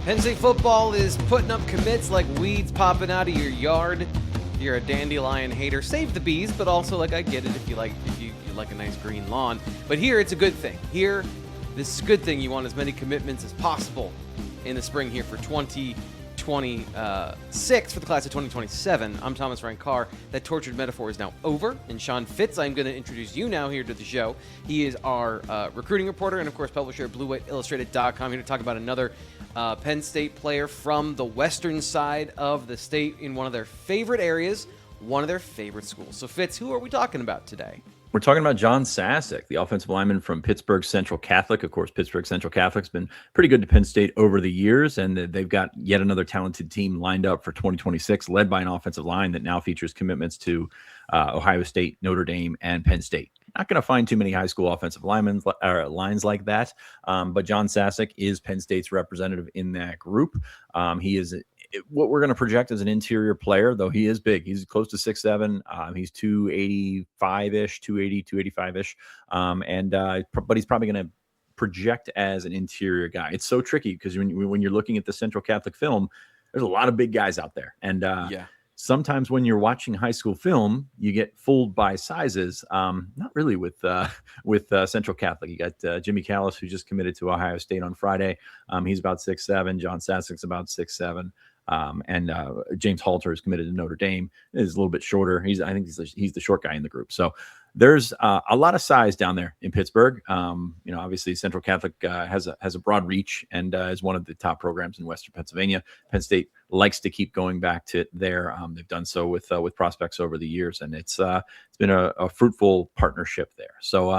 Penn State football is putting up commits like weeds popping out of your yard. If you're a Dandelion hater, save the bees, but also, like, I get it if you like a nice green lawn. But here, it's a good thing. Here, this is a good thing. You want as many commitments as possible in the spring here for 2026 for the class of 2027. I'm Thomas Ryan Carr. That tortured metaphor is now over. And Sean Fitz, I'm going to introduce you now here to the show. He is our recruiting reporter and, of course, publisher at BlueWhiteIllustrated.com, here to talk about another Penn State player from the western side of the state in one of their favorite areas, one of their favorite schools. So, Fitz, who are we talking about today? We're talking about Jon Sassic, the offensive lineman from Pittsburgh Central Catholic. Of course, Pittsburgh Central Catholic's been pretty good to Penn State over the years, and they've got yet another talented team lined up for 2026, led by an offensive line that now features commitments to Ohio State, Notre Dame, and Penn State. Not going to find too many high school offensive linemen lines like that, but Jon Sassic is Penn State's representative in that group. He is what we're going to project as an interior player, though he is big. He's close to 6'7". He's 285-ish, 280, 285-ish. But he's probably going to project as an interior guy. It's so tricky because when you're looking at the Central Catholic film, there's a lot of big guys out there. And sometimes when you're watching high school film, you get fooled by sizes. Not really with Central Catholic. You got Jimmy Callis, who just committed to Ohio State on Friday. He's about 6'7". Jon Sassic's about 6'7". And James Halter is committed to Notre Dame. Is a little bit shorter. I think he's the short guy in the group. So there's a lot of size down there in Pittsburgh. Obviously Central Catholic has a broad reach and is one of the top programs in Western Pennsylvania. Penn State likes to keep going back to there. They've done so with prospects over the years, and it's been a fruitful partnership there. So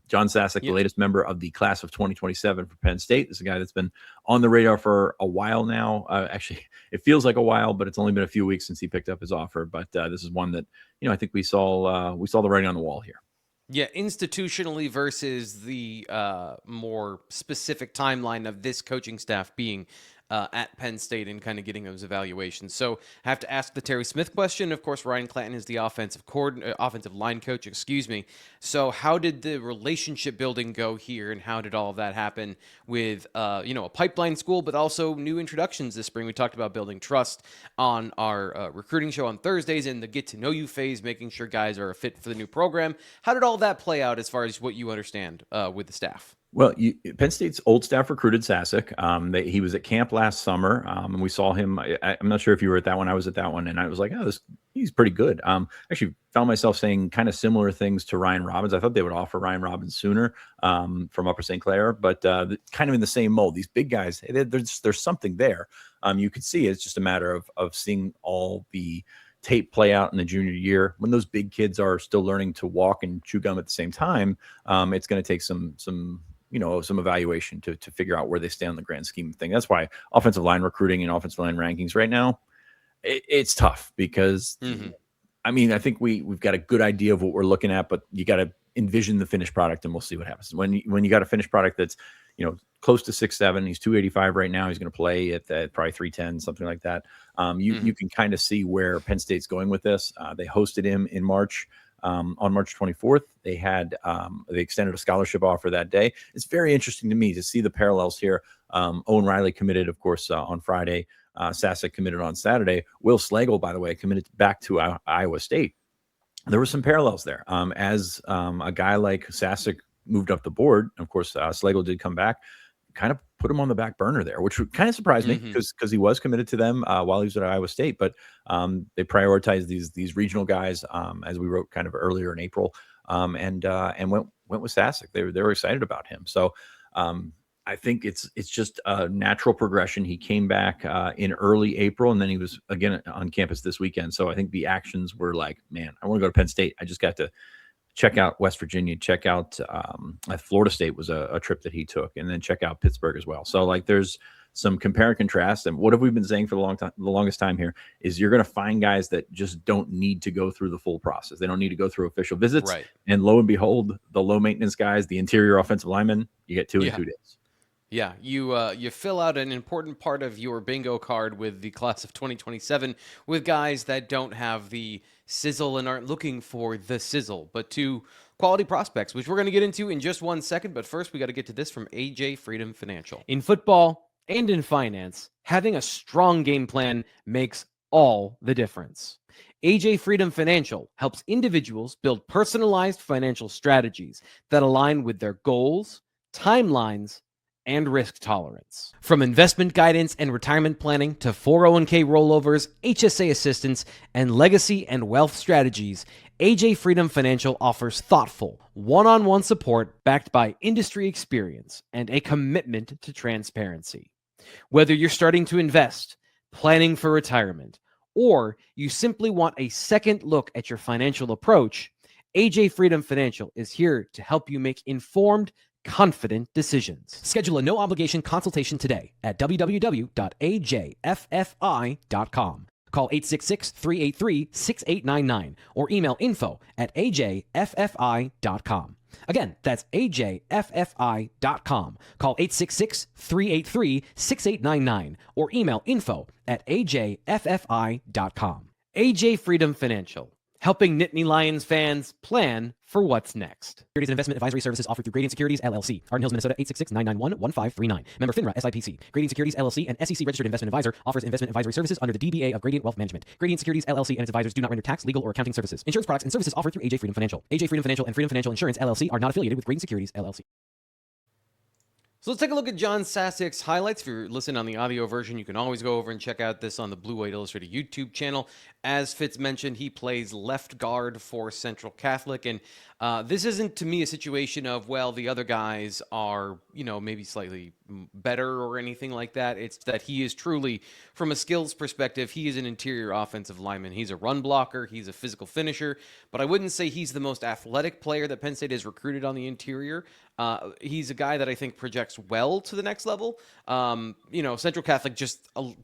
Jon Sassic, the latest member of the class of 2027 for Penn State, is a guy that's been on the radar for a while now. Actually, it feels like a while, but it's only been a few weeks since he picked up his offer. But this is one that I think we saw the writing on the wall here. Yeah, institutionally versus the more specific timeline of this coaching staff being at Penn State and kind of getting those evaluations. So I have to ask the Terry Smith question. Of course, Ryan Clanton is the offensive line coach, So how did the relationship building go here, and how did all of that happen with a pipeline school, but also new introductions this spring? We talked about building trust on our recruiting show on Thursdays and the get to know you phase, making sure guys are a fit for the new program. How did all that play out as far as what you understand with the staff? Well, Penn State's old staff recruited Sassic. He was at camp last summer, and we saw him. I'm not sure if you were at that one. I was at that one, and I was like, he's pretty good. Actually found myself saying kind of similar things to Ryan Robbins. I thought they would offer Ryan Robbins sooner from Upper St. Clair, but kind of in the same mold. These big guys, there's something there. You could see it's just a matter of seeing all the tape play out in the junior year. When those big kids are still learning to walk and chew gum at the same time, it's going to take some evaluation to figure out where they stand in the grand scheme of things. That's why offensive line recruiting and offensive line rankings right now, it's tough because, I think we've got a good idea of what we're looking at, but you got to envision the finished product, and we'll see what happens. When you got a finished product that's, close to 6'7", he's 285 right now. He's going to play at probably 310, something like that. You can kind of see where Penn State's going with this. They hosted him in March. On March 24th, they extended a scholarship offer that day. It's very interesting to me to see the parallels here. Owen Reilly committed, of course, on Friday. Sassic committed on Saturday. Will Slagle, by the way, committed back to Iowa State. There were some parallels there. As a guy like Sassic moved up the board, of course, Slagle did come back, kind of put him on the back burner there, which kind of surprised me because he was committed to them while he was at Iowa State. But they prioritized these regional guys, as we wrote kind of earlier in April, and went with Sassic. They were excited about him. So I think it's just a natural progression. He came back in early April, and then he was again on campus this weekend. So I think the actions were like, man, I want to go to Penn State. I just got to check out West Virginia, check out Florida State was a trip that he took, and then check out Pittsburgh as well. So there's some compare and contrast. And what have we been saying for the longest time here is you're going to find guys that just don't need to go through the full process. They don't need to go through official visits. Right. And lo and behold, the low maintenance guys, the interior offensive linemen, you get two in 2 days. Yeah, you fill out an important part of your bingo card with the class of 2027 with guys that don't have the sizzle and aren't looking for the sizzle, but two quality prospects, which we're going to get into in just 1 second. But first, we got to get to this from AJ Freedom Financial. In football, And in finance, having a strong game plan makes all the difference. AJ Freedom Financial helps individuals build personalized financial strategies that align with their goals, timelines, and risk tolerance. From investment guidance and retirement planning to 401k rollovers, HSA assistance, and legacy and wealth strategies, AJ Freedom Financial offers thoughtful, one-on-one support backed by industry experience and a commitment to transparency. Whether you're starting to invest, planning for retirement, or you simply want a second look at your financial approach, AJ Freedom Financial is here to help you make informed, confident decisions. Schedule a no-obligation consultation today at www.ajffi.com. Call 866-383-6899 or email info@ajffi.com. Again, that's ajffi.com. Call 866-383-6899 or email info@ajffi.com. AJ Freedom Financial, helping Nittany Lions fans plan for what's next. Securities and investment advisory services offered through Gradient Securities, LLC. Arden Hills, Minnesota, 866-991-1539. Member FINRA, SIPC. Gradient Securities, LLC, and SEC registered investment advisor, offers investment advisory services under the DBA of Gradient Wealth Management. Gradient Securities, LLC, and its advisors do not render tax, legal, or accounting services. Insurance products and services offered through AJ Freedom Financial. AJ Freedom Financial and Freedom Financial Insurance, LLC are not affiliated with Gradient Securities, LLC. So let's take a look at Jon Sassic's highlights. If you're listening on the audio version, you can always go over and check out this on the Blue White Illustrated YouTube channel. As Fitz mentioned, he plays left guard for Central Catholic, and this isn't, to me, a situation of, well, the other guys are, maybe slightly better or anything like that. It's that he is truly, from a skills perspective, he is an interior offensive lineman. He's a run blocker. He's a physical finisher, but I wouldn't say he's the most athletic player that Penn State has recruited on the interior. He's a guy that I think projects well to the next level. Central Catholic,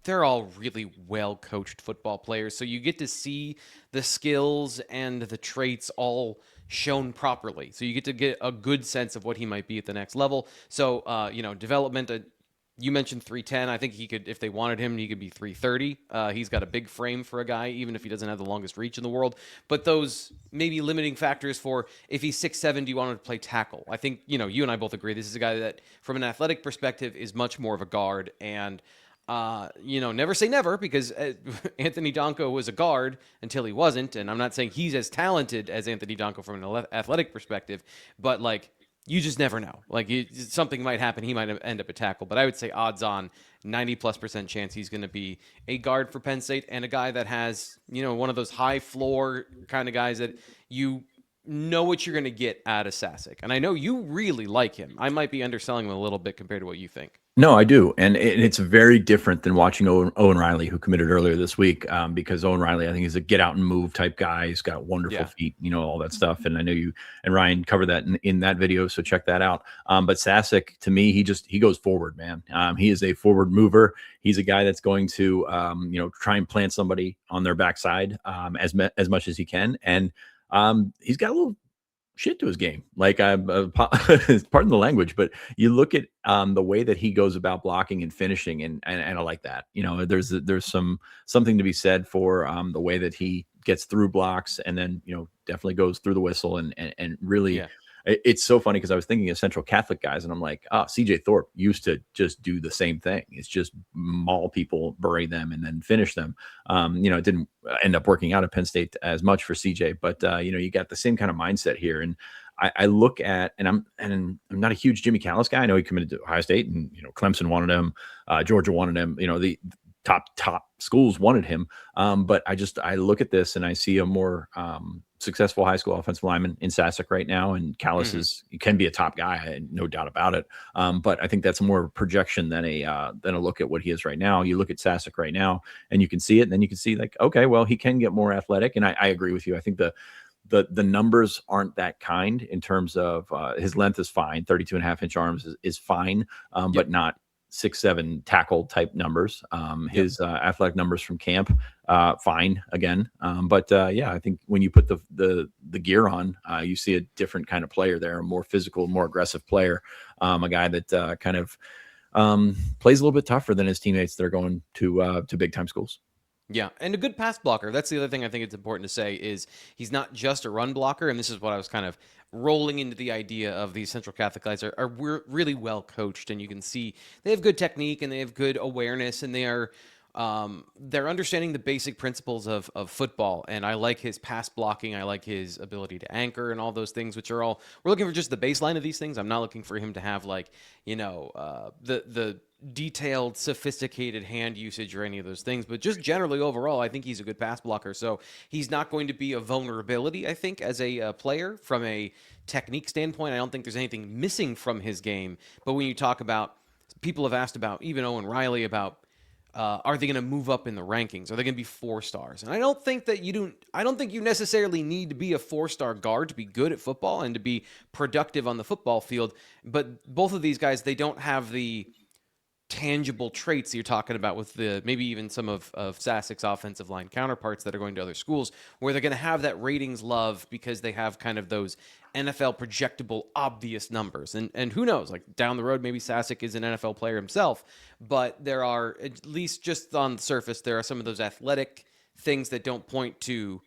they're all really well-coached football players, so you get to see the skills and the traits all shown properly. So you get to get a good sense of what he might be at the next level. So, development, you mentioned 310. I think he could, if they wanted him, he could be 330. He's got a big frame for a guy, even if he doesn't have the longest reach in the world. But those maybe limiting factors for if he's 6'7", do you want him to play tackle? I think, you and I both agree this is a guy that, from an athletic perspective, is much more of a guard. And, never say never, because Anthony Donko was a guard until he wasn't. And I'm not saying he's as talented as Anthony Donko from an athletic perspective, but you just never know. Something might happen. He might end up a tackle. But I would say odds on 90+% chance he's going to be a guard for Penn State, and a guy that has, one of those high floor kind of guys that you know what you're going to get out of Sassic. And I know you really like him. I might be underselling him a little bit compared to what you think. No, I do. And it's very different than watching Owen Reilly, who committed earlier this week, because Owen Reilly, I think, is a get out and move type guy. He's got wonderful feet, all that stuff. And I know you and Ryan covered that in that video, so check that out. But Sassic, to me, he goes forward, man. He is a forward mover. He's a guy that's going to, try and plant somebody on their backside as much as he can. And he's got a little shit to his game. Pardon the language, but you look at the way that he goes about blocking and finishing, and I like that. There's something to be said for the way that he gets through blocks, and then definitely goes through the whistle and really. Yeah. It's so funny because I was thinking of Central Catholic guys, and I'm like, CJ Thorpe used to just do the same thing. It's just maul people, bury them, and then finish them. It didn't end up working out at Penn State as much for CJ, but you got the same kind of mindset here. And I look at, and I'm not a huge Jimmy Callis guy. I know he committed to Ohio State, and Clemson wanted him, Georgia wanted him. The top schools wanted him. But I look at this and I see a more successful high school offensive lineman in Sassic right now. And Callis can be a top guy, no doubt about it. But I think that's more projection than a look at what he is right now. You look at Sassic right now and you can see it, and then you can see okay, well, he can get more athletic. And I agree with you. I think the numbers aren't that kind in terms of his length is fine. 32.5-inch arms is fine, but not 6'7" tackle type numbers. His athletic numbers from camp, fine again. But I think when you put the gear on, you see a different kind of player there, a more physical, more aggressive player, a guy that kind of plays a little bit tougher than his teammates that are going to big time schools. Yeah, and a good pass blocker. That's the other thing I think it's important to say is he's not just a run blocker, and this is what I was kind of rolling into the idea of these Central Catholic guys are really well coached, and you can see they have good technique and they have good awareness, and they're understanding the basic principles of football. And I like his pass blocking. I like his ability to anchor and all those things, which are all we're looking for just the baseline of these things. I'm not looking for him to have like the detailed, sophisticated hand usage or any of those things, but just generally overall, I think he's a good pass blocker. So he's not going to be a vulnerability, I think, as a player from a technique standpoint. I don't think there's anything missing from his game. But when you talk about, people have asked about even Owen Reilly about are they going to move up in the rankings? Are they going to be 4 stars? And I don't think that you do. I don't think you necessarily need to be a 4-star guard to be good at football and to be productive on the football field. But both of these guys, they don't have the tangible traits you're talking about with the maybe even some of Sassic's offensive line counterparts that are going to other schools, where they're going to have that ratings love because they have kind of those NFL projectable obvious numbers. And who knows, like down the road, maybe Sassic is an NFL player himself, but there are, at least just on the surface, there are some of those athletic things that don't point to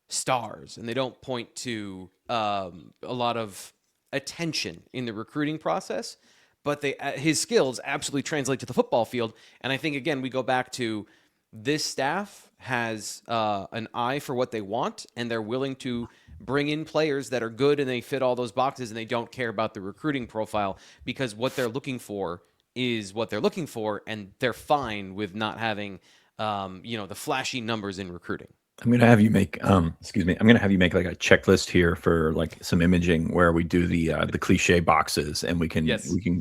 stars, and they don't point to a lot of attention in the recruiting process. But his skills absolutely translate to the football field. And I think, again, we go back to this staff has an eye for what they want, and they're willing to bring in players that are good and they fit all those boxes, and they don't care about the recruiting profile because what they're looking for is what they're looking for, and they're fine with not having, the flashy numbers in recruiting. I'm going to have you make, excuse me, I'm going to have you make like a checklist here for like some imaging where we do the cliche boxes, and we can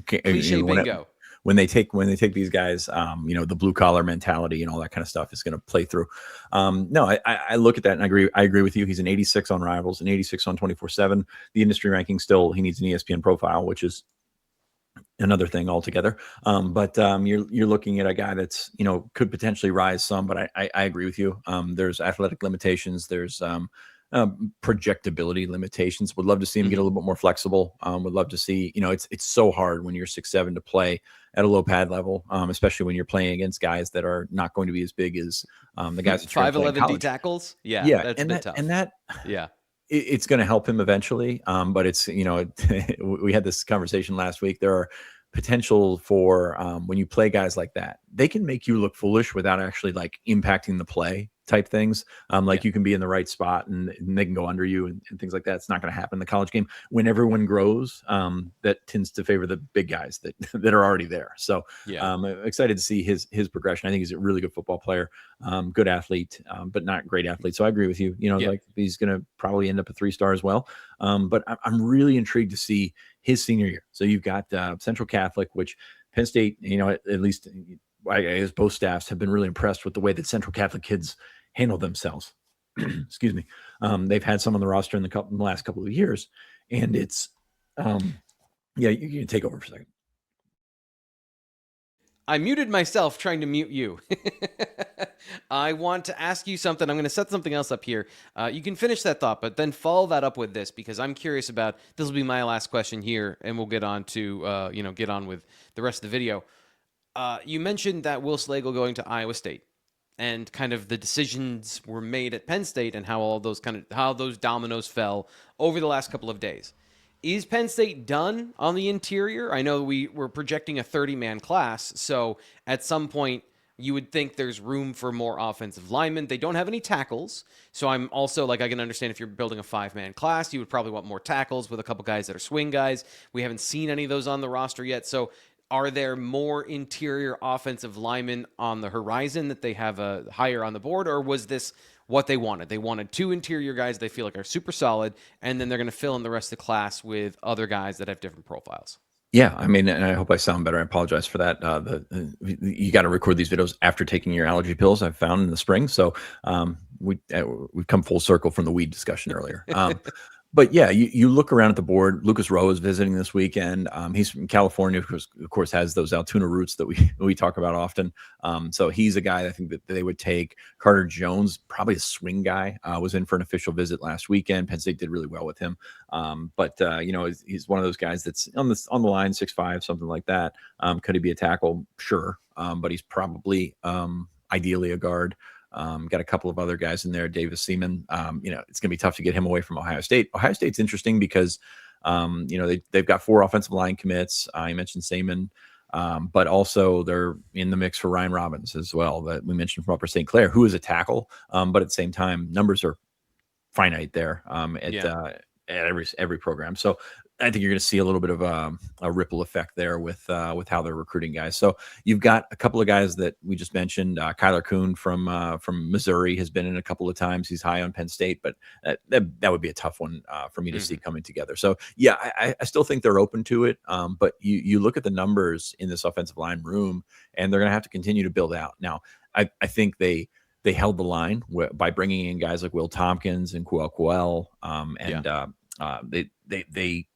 cliche bingo. When they take these guys, the blue collar mentality and all that kind of stuff is going to play through. No, I look at that and I agree with you. He's an 86 on Rivals, an 86 on 24/7. The industry ranking still, he needs an ESPN profile, which is another thing altogether. But you're looking at a guy that's, could potentially rise some, but I agree with you. There's athletic limitations. There's projectability limitations. Would love to see him get a little bit more flexible. Would love to see, it's so hard when you're 6'7" to play at a low pad level, especially when you're playing against guys that are not going to be as big as the guys that 5'11" D tackles. Yeah, that's a bit tough. And that, yeah. It's going to help him eventually. But it's, we had this conversation last week. There are potential for when you play guys like that, they can make you look foolish without actually like impacting the play type things. You can be in the right spot and they can go under you and things like that. It's not going to happen in the college game. When everyone grows, that tends to favor the big guys that are already there. So I'm excited to see his progression. I think he's a really good football player, good athlete, but not great athlete. So I agree with you. Like he's going to probably end up a 3-star as well. But I'm really intrigued to see his senior year. So you've got Central Catholic, which Penn State, at least I guess both staffs have been really impressed with the way that Central Catholic kids handle themselves. Excuse me. They've had some on the roster in the last couple of years, and it's you can take over for a second. I muted myself trying to mute you. I want to ask you something. I'm going to set something else up here. You can finish that thought, but then follow that up with this, because I'm curious about, this will be my last question here, and we'll get on to, get on with the rest of the video. You mentioned that Will Slagle going to Iowa State, and kind of the decisions were made at Penn State, and how how those dominoes fell over the last couple of days. Is Penn State done on the interior? I know we were projecting a 30-man class, so at some point you would think there's room for more offensive linemen. They don't have any tackles, so I'm also I can understand if you're building a 5-man class, you would probably want more tackles with a couple guys that are swing guys. We haven't seen any of those on the roster yet, so are there more interior offensive linemen on the horizon that they have higher on the board, or was this what they wanted? They wanted 2 interior guys they feel like are super solid, and then they're going to fill in the rest of the class with other guys that have different profiles. Yeah, I mean, and I hope I sound better. I apologize for that. You got to record these videos after taking your allergy pills, I've found in the spring. So we've come full circle from the weed discussion earlier. But yeah, you look around at the board. Lucas Rowe is visiting this weekend. He's from California, who of course has those Altoona roots that we talk about often. So he's a guy I think that they would take. Carter Jones, probably a swing guy, was in for an official visit last weekend. Penn State did really well with him. But he's one of those guys that's on the line, 6'5", something like that. Could he be a tackle? Sure. But he's probably ideally a guard. Got a couple of other guys in there. Davis Seaman. It's going to be tough to get him away from Ohio State. Ohio State's interesting because they've got 4 offensive line commits. I mentioned Seaman. But also they're in the mix for Ryan Robbins as well, that we mentioned from Upper St. Clair, who is a tackle. But at the same time, numbers are finite there at every program. So I think you're going to see a little bit of a ripple effect there with how they're recruiting guys. So you've got a couple of guys that we just mentioned. Kyler Kuhn from Missouri has been in a couple of times. He's high on Penn State, but that would be a tough one for me to see coming together. So yeah, I still think they're open to it. But you look at the numbers in this offensive line room, and they're going to have to continue to build out. Now, I think they held the line by bringing in guys like Will Tompkins and Kuel, they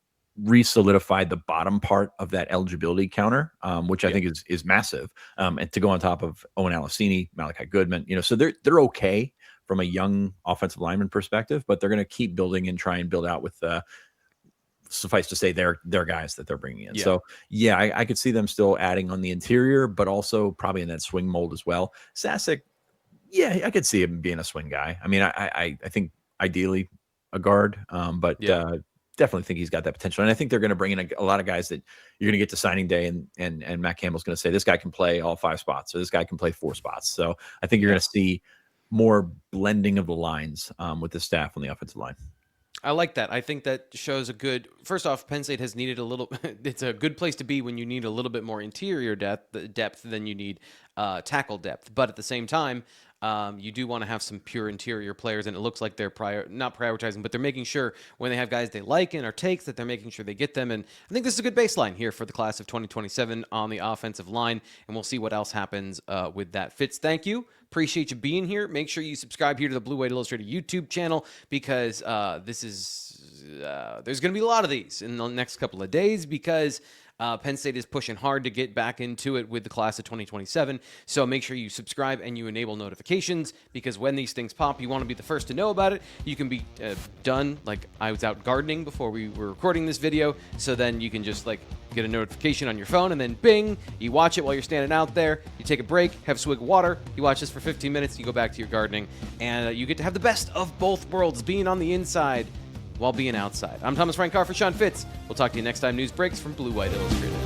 re-solidified the bottom part of that eligibility counter, which I think is massive. And to go on top of Owen Alessini, Malachi Goodman, so they're okay from a young offensive lineman perspective, but they're going to keep building and try and build out with suffice to say they're guys that they're bringing in. So yeah, I could see them still adding on the interior, but also probably in that swing mold as well. Sassic, yeah, I could see him being a swing guy. I mean, I think ideally a guard, but definitely think he's got that potential. And I think they're going to bring in a lot of guys that you're going to get to signing day, and Matt Campbell's going to say, this guy can play all 5 spots, or this guy can play 4 spots. So I think you're going to see more blending of the lines with the staff on the offensive line. I like that. I think that shows a good. First off, Penn State has needed a little. It's a good place to be when you need a little bit more interior depth than you need tackle depth. But at the same time, you do want to have some pure interior players, and it looks like they're not prioritizing, but they're making sure when they have guys they like and are takes that they're making sure they get them. And I think this is a good baseline here for the class of 2027 on the offensive line, and we'll see what else happens with that. Fitz, thank you. Appreciate you being here. Make sure you subscribe here to the Blue White Illustrated YouTube channel, because there's going to be a lot of these in the next couple of days, because Penn State is pushing hard to get back into it with the class of 2027. So make sure you subscribe and you enable notifications, because when these things pop, you want to be the first to know about it. You can be done. Like, I was out gardening before we were recording this video, so then you can just get a notification on your phone, and then bing, you watch it while you're standing out there. You take a break, have a swig of water, you watch this for 15 minutes, you go back to your gardening, and you get to have the best of both worlds, being on the inside while being outside. I'm Thomas Frank Carr for Sean Fitz. We'll talk to you next time news breaks from Blue White Illustrated.